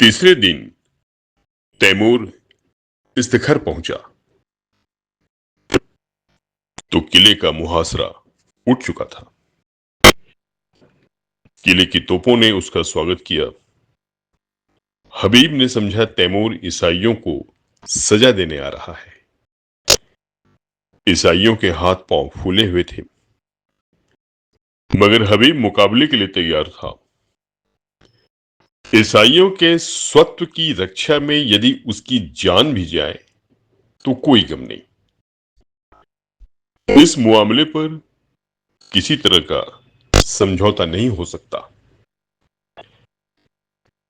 तीसरे दिन तैमूर इस्तिखर पहुंचा तो किले का मुहासरा उठ चुका था। किले की तोपों ने उसका स्वागत किया। हबीब ने समझा तैमूर ईसाइयों को सजा देने आ रहा है। ईसाइयों के हाथ पांव फूले हुए थे, मगर हबीब मुकाबले के लिए तैयार था। ईसाइयों के स्वत्व की रक्षा में यदि उसकी जान भी जाए तो कोई गम नहीं। इस मुआमले पर किसी तरह का समझौता नहीं हो सकता।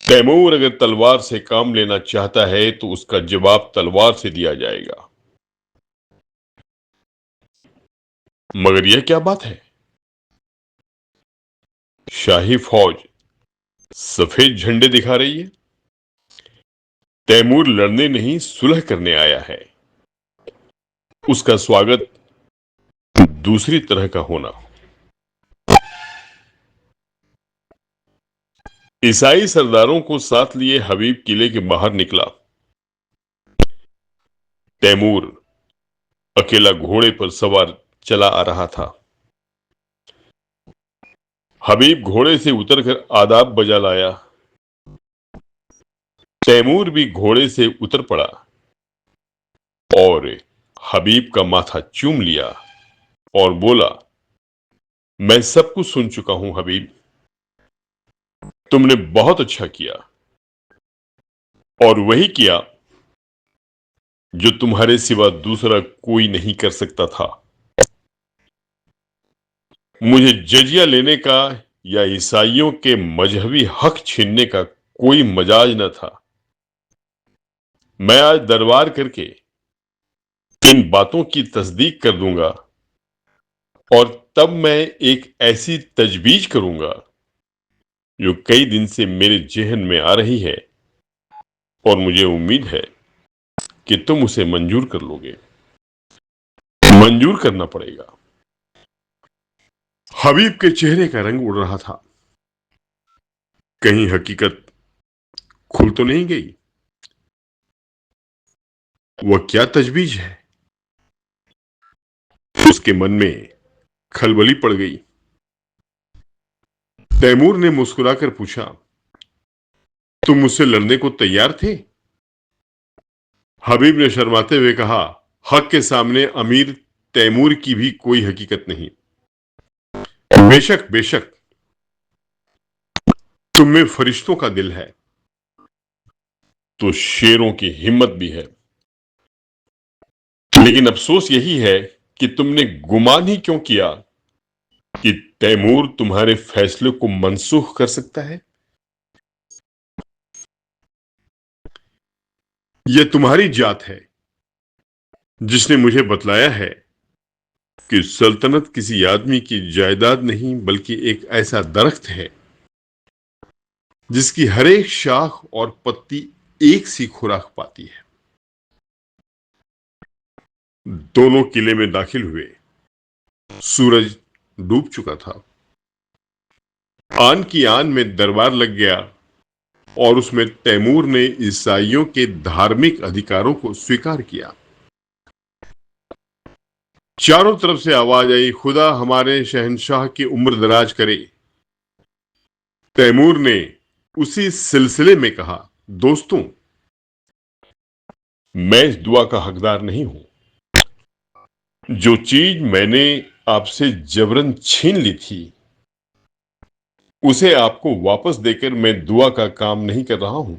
तैमूर अगर तलवार से काम लेना चाहता है तो उसका जवाब तलवार से दिया जाएगा। मगर यह क्या बात है? शाही फौज सफेद झंडे दिखा रही है। तैमूर लड़ने नहीं सुलह करने आया है। उसका स्वागत दूसरी तरह का होना। ईसाई सरदारों को साथ लिए हबीब किले के बाहर निकला। तैमूर अकेला घोड़े पर सवार चला आ रहा था। हबीब घोड़े से उतरकर आदाब बजा लाया। तैमूर भी घोड़े से उतर पड़ा और हबीब का माथा चूम लिया और बोला, मैं सब कुछ सुन चुका हूं हबीब। तुमने बहुत अच्छा किया और वही किया जो तुम्हारे सिवा दूसरा कोई नहीं कर सकता था। मुझे जजिया लेने का या ईसाइयों के मजहबी हक छीनने का कोई मजाज न था। मैं आज दरबार करके इन बातों की तस्दीक कर दूंगा और तब मैं एक ऐसी तजवीज करूंगा जो कई दिन से मेरे जहन में आ रही है और मुझे उम्मीद है कि तुम उसे मंजूर कर लोगे। मंजूर करना पड़ेगा। हबीब के चेहरे का रंग उड़ रहा था। कहीं हकीकत खुल तो नहीं गई? वह क्या तजवीज है? उसके मन में खलबली पड़ गई। तैमूर ने मुस्कुराकर पूछा, तुम मुझसे लड़ने को तैयार थे? हबीब ने शर्माते हुए कहा, हक के सामने अमीर तैमूर की भी कोई हकीकत नहीं। बेशक बेशक, तुम में फरिश्तों का दिल है तो शेरों की हिम्मत भी है। लेकिन अफसोस यही है कि तुमने गुमान ही क्यों किया कि तैमूर तुम्हारे फैसले को मनसूख कर सकता है। यह तुम्हारी जात है जिसने मुझे बतलाया है कि सल्तनत किसी आदमी की जायदाद नहीं बल्कि एक ऐसा दरख्त है जिसकी हर एक शाख और पत्ती एक सी खुराक पाती है। दोनों किले में दाखिल हुए। सूरज डूब चुका था। आन की आन में दरबार लग गया और उसमें तैमूर ने ईसाइयों के धार्मिक अधिकारों को स्वीकार किया। चारों तरफ से आवाज आई, खुदा हमारे शहंशाह की उम्र दराज करे। तैमूर ने उसी सिलसिले में कहा, दोस्तों, मैं इस दुआ का हकदार नहीं हूं। जो चीज मैंने आपसे जबरन छीन ली थी उसे आपको वापस देकर मैं दुआ का काम नहीं कर रहा हूं।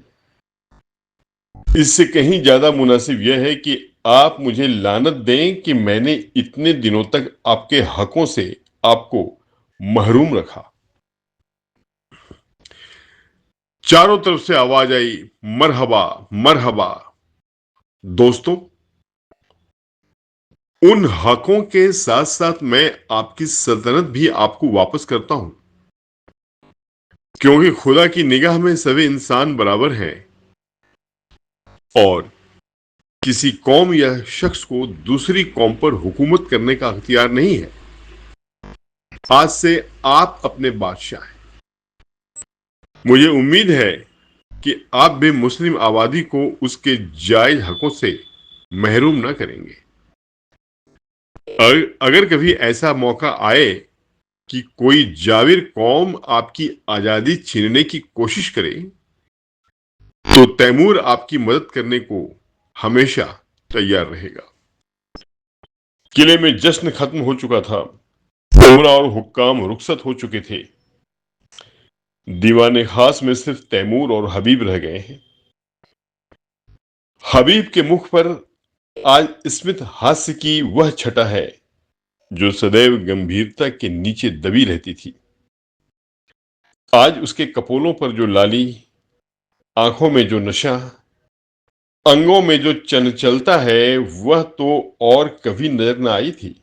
इससे कहीं ज्यादा मुनासिब यह है कि आप मुझे लानत दें कि मैंने इतने दिनों तक आपके हकों से आपको महरूम रखा। चारों तरफ से आवाज आई, मरहबा मरहबा। दोस्तों, उन हकों के साथ साथ मैं आपकी सल्तनत भी आपको वापस करता हूं, क्योंकि खुदा की निगाह में सभी इंसान बराबर हैं और किसी कौम या शख्स को दूसरी कौम पर हुकूमत करने का अख्तियार नहीं है। आज से आप अपने बादशाह हैं। मुझे उम्मीद है कि आप भी मुस्लिम आबादी को उसके जायज हकों से महरूम न करेंगे। अगर कभी ऐसा मौका आए कि कोई जाविर कौम आपकी आजादी छीनने की कोशिश करे, तो तैमूर आपकी मदद करने को हमेशा तैयार रहेगा। किले में जश्न खत्म हो चुका था। उमरा और हुक्काम रुखसत हो चुके थे। दीवाने खास में सिर्फ तैमूर और हबीब रह गए हैं। हबीब के मुख पर आज स्मित हास्य की वह छटा है जो सदैव गंभीरता के नीचे दबी रहती थी। आज उसके कपोलों पर जो लाली, आंखों में जो नशा, अंगों में जो चंचलता है, वह तो और कभी नजर न आई थी।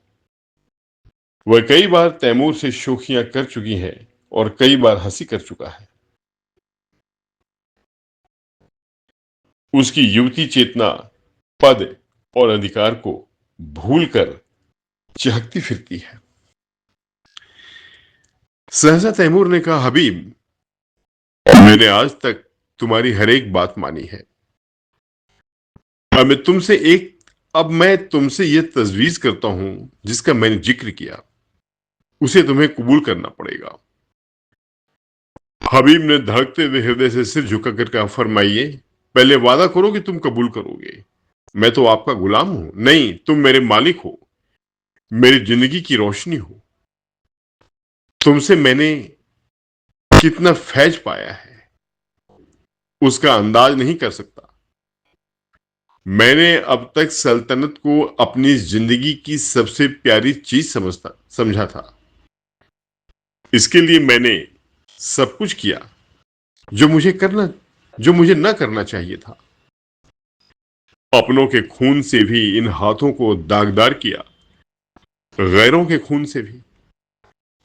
वह कई बार तैमूर से शोखियां कर चुकी है और कई बार हंसी कर चुका है। उसकी युवती चेतना पद और अधिकार को भूलकर चहकती फिरती है। सहसा तैमूर ने कहा, हबीब, मैंने आज तक तुम्हारी हर एक बात मानी है। अब मैं तुमसे यह तजवीज करता हूं जिसका मैंने जिक्र किया, उसे तुम्हें कबूल करना पड़ेगा। हबीब ने धड़कते हुए हृदय से सिर झुकाकर कहा, फरमाइए, पहले वादा करो कि तुम कबूल करोगे। मैं तो आपका गुलाम हूं। नहीं, तुम मेरे मालिक हो, मेरी जिंदगी की रोशनी हो। तुमसे मैंने कितना फैज पाया है उसका अंदाज नहीं कर सकता। मैंने अब तक सल्तनत को अपनी जिंदगी की सबसे प्यारी चीज समझा था। इसके लिए मैंने सब कुछ किया जो मुझे न करना चाहिए था। अपनों के खून से भी इन हाथों को दागदार किया, गैरों के खून से भी।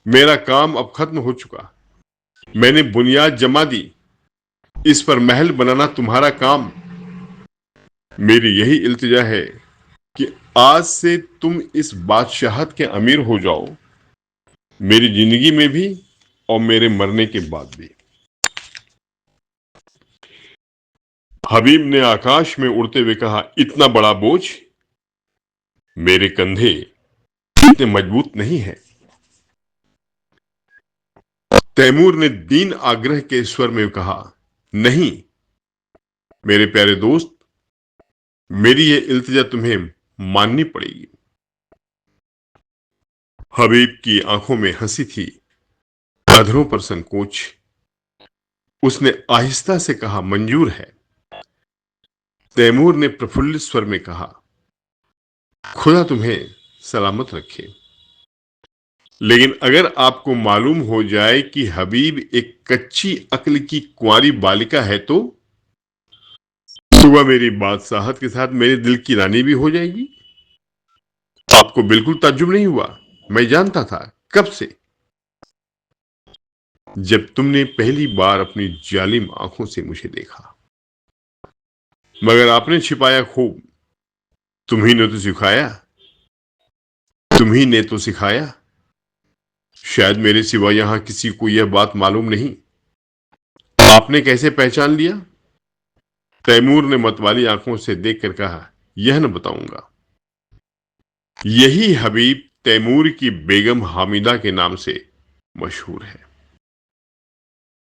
मेरा काम अब खत्म हो चुका। मैंने बुनियाद जमा दी, इस पर महल बनाना तुम्हारा काम। मेरी यही इल्तिजा है कि आज से तुम इस बादशाहत के अमीर हो जाओ, मेरी जिंदगी में भी और मेरे मरने के बाद भी। हबीब ने आकाश में उड़ते हुए कहा, इतना बड़ा बोझ मेरे कंधे इतने मजबूत नहीं है। तैमूर ने दीन आग्रह के स्वर में कहा, नहीं मेरे प्यारे दोस्त, मेरी यह इल्तिजा तुम्हें माननी पड़ेगी। हबीब की आंखों में हंसी थी, अधरों पर संकोच। उसने आहिस्ता से कहा, मंजूर है। तैमूर ने प्रफुल्लित स्वर में कहा, खुदा तुम्हें सलामत रखे। लेकिन अगर आपको मालूम हो जाए कि हबीब एक कच्ची अक्ल की कुंवारी बालिका है, तो वह मेरी बादशाहत के साथ मेरे दिल की रानी भी हो जाएगी। आपको बिल्कुल ताज्जुब नहीं हुआ? मैं जानता था कब से, जब तुमने पहली बार अपनी जालिम आंखों से मुझे देखा। मगर आपने छिपाया खूब। तुम्ही ने तो सिखाया, तुम्ही ने तो सिखाया। शायद मेरे सिवा यहां किसी को यह बात मालूम नहीं। आपने कैसे पहचान लिया? तैमूर ने मतवाली आंखों से देखकर कहा, यह न बताऊंगा। यही हबीब तैमूर की बेगम हामिदा के नाम से मशहूर है।